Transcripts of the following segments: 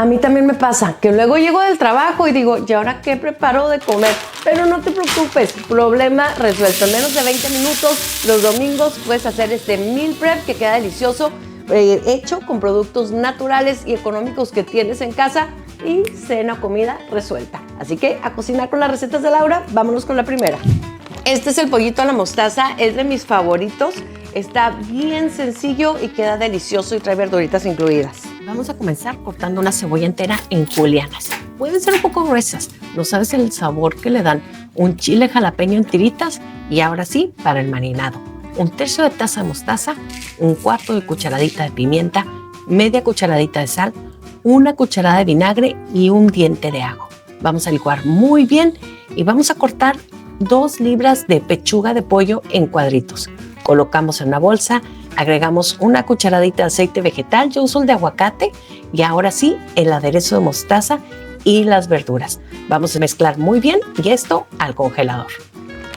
A mí también me pasa que luego llego del trabajo y digo, ¿y ahora qué preparo de comer? Pero no te preocupes, problema resuelto. En menos de 20 minutos, los domingos puedes hacer este meal prep que queda delicioso, hecho con productos naturales y económicos que tienes en casa y cena o comida resuelta. Así que a cocinar con las recetas de Laura, vámonos con la primera. Este es el pollito a la mostaza, es de mis favoritos. Está bien sencillo y queda delicioso y trae verduritas incluidas. Vamos a comenzar cortando una cebolla entera en julianas. Pueden ser un poco gruesas, no sabes el sabor que le dan. Un chile jalapeño en tiritas y ahora sí, para el marinado. 1/3 de taza de mostaza, 1/4 de cucharadita de pimienta, media cucharadita de sal, 1 cucharada de vinagre y 1 diente de ajo. Vamos a licuar muy bien y vamos a cortar 2 libras de pechuga de pollo en cuadritos. Colocamos en una bolsa, agregamos 1 cucharadita de aceite vegetal, yo uso el de aguacate, y ahora sí, el aderezo de mostaza y las verduras. Vamos a mezclar muy bien y esto al congelador.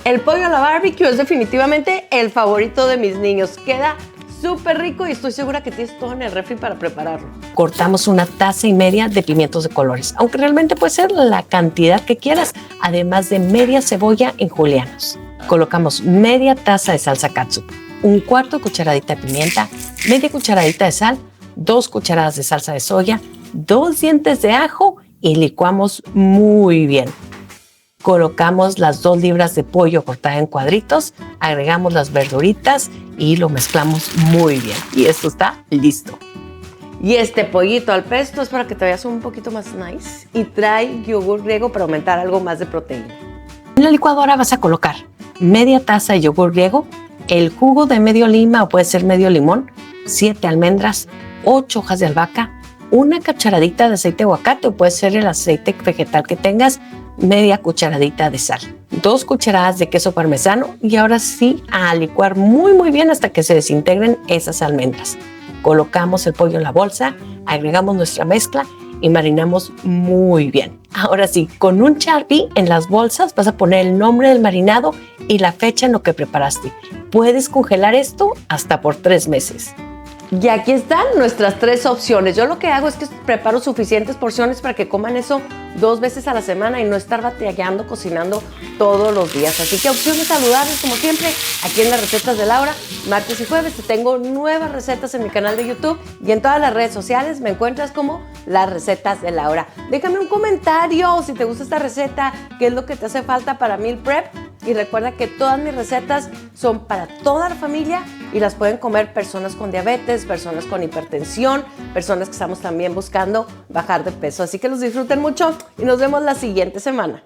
El pollo a la barbecue es definitivamente el favorito de mis niños. Queda súper rico y estoy segura que tienes todo en el refri para prepararlo. Cortamos 1,5 tazas de pimientos de colores, aunque realmente puede ser la cantidad que quieras, además de media cebolla en julianos. Colocamos media taza de salsa catsup, 1/4 cucharadita de pimienta, media cucharadita de sal, 2 cucharadas de salsa de soya, 2 dientes de ajo y licuamos muy bien. Colocamos las 2 libras de pollo cortada en cuadritos, agregamos las verduritas y lo mezclamos muy bien. Y esto está listo. Y este pollito al pesto es para que te veas un poquito más nice y trae yogur griego para aumentar algo más de proteína. En la licuadora vas a colocar media taza de yogur griego, el jugo de medio lima o puede ser medio limón, 7 almendras, 8 hojas de albahaca, 1 cucharadita de aceite de aguacate o puede ser el aceite vegetal que tengas, media cucharadita de sal, 2 cucharadas de queso parmesano y ahora sí a licuar muy bien hasta que se desintegren esas almendras. Colocamos el pollo en la bolsa, agregamos nuestra mezcla y marinamos muy bien. Ahora sí, con un Sharpie en las bolsas vas a poner el nombre del marinado y la fecha en lo que preparaste. Puedes congelar esto hasta por 3 meses. Y aquí están nuestras 3 opciones. Yo lo que hago es que preparo suficientes porciones para que coman eso 2 veces a la semana y no estar batallando, cocinando todos los días. Así que opciones saludables, como siempre, aquí en las recetas de Laura. Martes y jueves te tengo nuevas recetas en mi canal de YouTube y en todas las redes sociales me encuentras como Las Recetas de Laura. Déjame un comentario si te gusta esta receta, qué es lo que te hace falta para meal prep. Y recuerda que todas mis recetas son para toda la familia y las pueden comer personas con diabetes, personas con hipertensión, personas que estamos también buscando bajar de peso. Así que los disfruten mucho y nos vemos la siguiente semana.